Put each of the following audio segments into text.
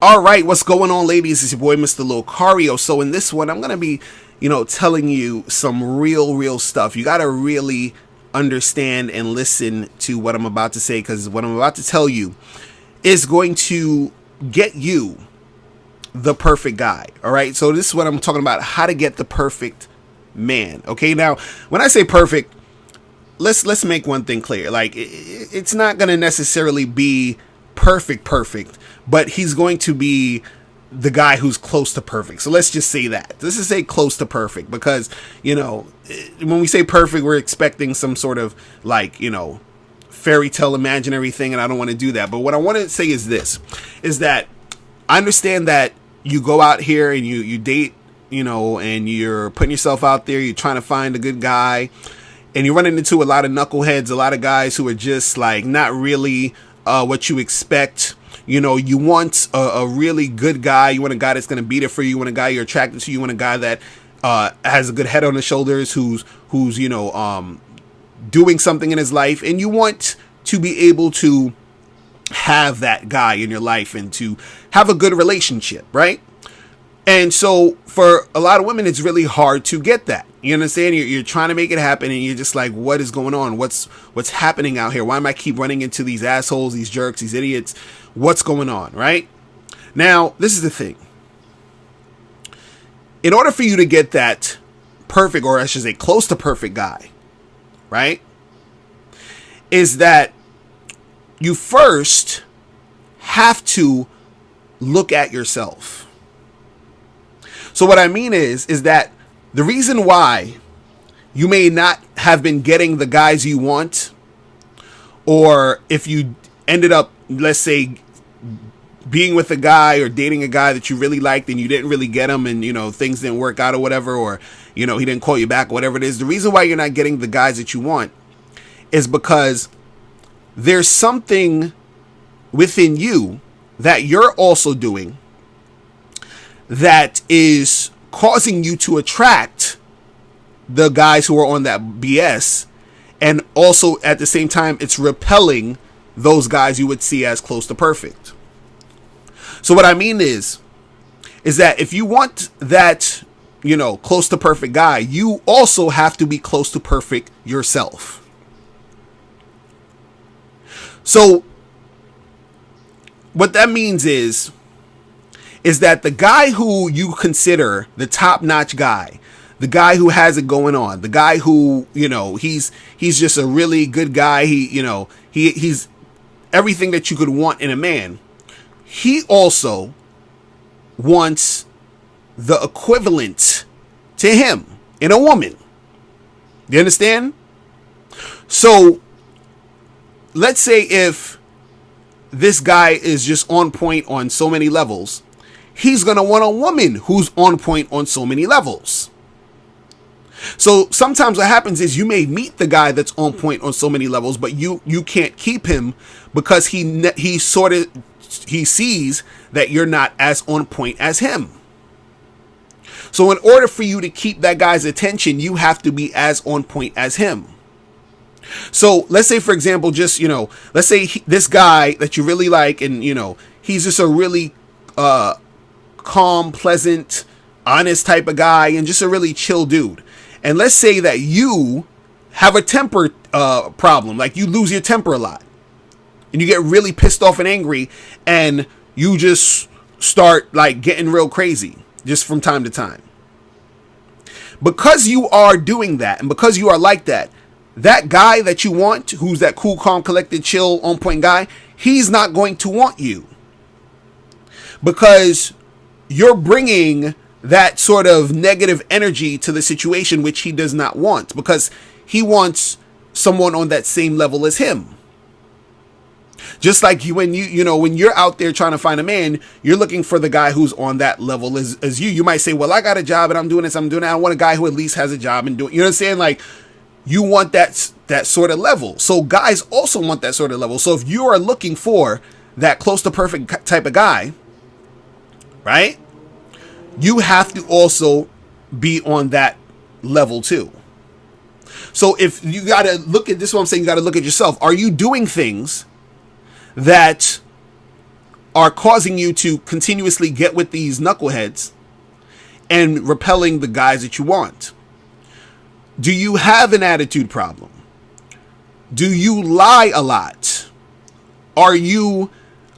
All right, what's going on, ladies? It's your boy, Mr. Locario. So in this one, I'm going to be, telling you some real stuff. You got to really understand and listen to what I'm about to say, because what I'm about to tell you is going to get you the perfect guy. All right, so this is what I'm talking about, how to get the perfect man. Okay, now, when I say perfect, let's make one thing clear. Like, it's not going to necessarily be perfect, but he's going to be the guy who's close to perfect. So let's just say that. Let's just say close to perfect, because, when we say perfect, we're expecting some sort of fairy tale imaginary thing, and I don't want to do that. But what I want to say is this, is that I understand that you go out here and you date, and you're putting yourself out there, you're trying to find a good guy, and you're running into a lot of knuckleheads, a lot of guys who are just not really what you expect. You want a really good guy. You want a guy that's going to be there for you. You want a guy you're attracted to. You want a guy that has a good head on his shoulders, who's doing something in his life, and you want to be able to have that guy in your life and to have a good relationship, right? And so for a lot of women, it's really hard to get that. You understand? You're trying to make it happen, and you're just like, what is going on? What's happening out here? Why am I keep running into these assholes, these jerks, these idiots? What's going on, right? Now, this is the thing. In order for you to get that perfect, or I should say close to perfect guy, right, is that you first have to look at yourself. So what I mean is that the reason why you may not have been getting the guys you want, or if you ended up, let's say, being with a guy or dating a guy that you really liked and you didn't really get him, and things didn't work out or whatever, or he didn't call you back or whatever it is, the reason why you're not getting the guys that you want is because there's something within you that you're also doing that is causing you to attract the guys who are on that BS, and also at the same time it's repelling those guys you would see as close to perfect. So what I mean is that if you want that, close to perfect guy, you also have to be close to perfect yourself. So what that means is that the guy who you consider the top-notch guy, the guy who has it going on, the guy who, he's just a really good guy, he's everything that you could want in a man, he also wants the equivalent to him in a woman. You understand? So let's say if this guy is just on point on so many levels, he's going to want a woman who's on point on so many levels. So sometimes what happens is you may meet the guy that's on point on so many levels, but you can't keep him because he sees that you're not as on point as him. So in order for you to keep that guy's attention, you have to be as on point as him. So let's say, for example, just, let's say this guy that you really like, and, he's just a really calm, pleasant, honest type of guy, and just a really chill dude. And let's say that you have a temper problem, like you lose your temper a lot, and you get really pissed off and angry, and you just start getting real crazy just from time to time. Because you are doing that, and because you are like that, that guy that you want, who's that cool, calm, collected, chill, on point guy, he's not going to want you, because you're bringing that sort of negative energy to the situation, which he does not want, because he wants someone on that same level as him. Just like when you're out there trying to find a man, you're looking for the guy who's on that level as you. You might say, well, I got a job and I'm doing this, I'm doing that. I want a guy who at least has a job and doing, you know what I'm saying? Like, you want that sort of level. So guys also want that sort of level. So if you are looking for that close to perfect type of guy, right, you have to also be on that level too. So if you got to look at this, what I'm saying, you got to look at yourself. Are you doing things that are causing you to continuously get with these knuckleheads and repelling the guys that you want? Do you have an attitude problem? Do you lie a lot? Are you,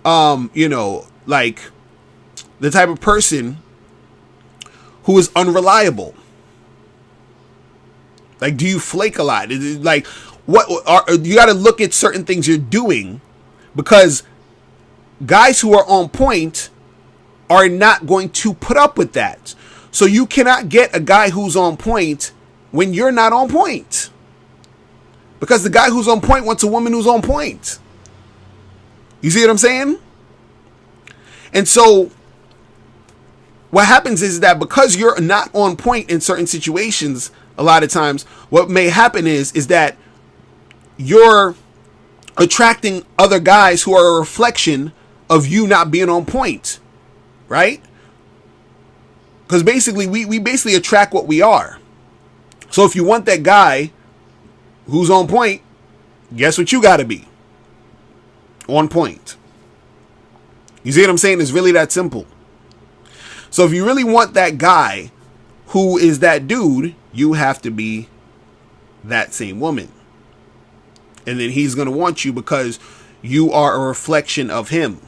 like the type of person who is unreliable? Like, do you flake a lot? Like, you got to look at certain things you're doing, because guys who are on point are not going to put up with that. So you cannot get a guy who's on point when you're not on point, because the guy who's on point wants a woman who's on point. You see what I'm saying? And so what happens is that because you're not on point in certain situations, a lot of times what may happen is that you're attracting other guys who are a reflection of you not being on point, right? Because basically we basically attract what we are. So if you want that guy who's on point, guess what you got to be? On point. You see what I'm saying? It's really that simple. So if you really want that guy who is that dude, you have to be that same woman. And then he's going to want you because you are a reflection of him.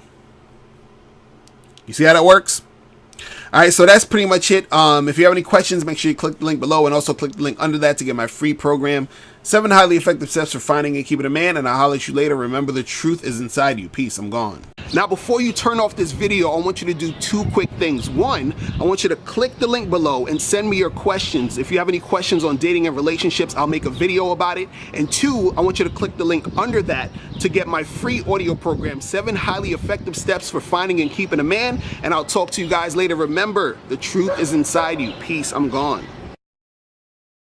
You see how that works? All right, so that's pretty much it. If you have any questions, make sure you click the link below and also click the link under that to get my free program, 7 highly effective steps for finding and keeping a man. And I'll holler at you later. Remember, the truth is inside you. Peace. I'm gone. Now, before you turn off this video, I want you to do 2 quick things. 1, I want you to click the link below and send me your questions. If you have any questions on dating and relationships, I'll make a video about it. And 2, I want you to click the link under that to get my free audio program, 7 highly effective steps for finding and keeping a man. And I'll talk to you guys later. Remember, the truth is inside you. Peace. I'm gone.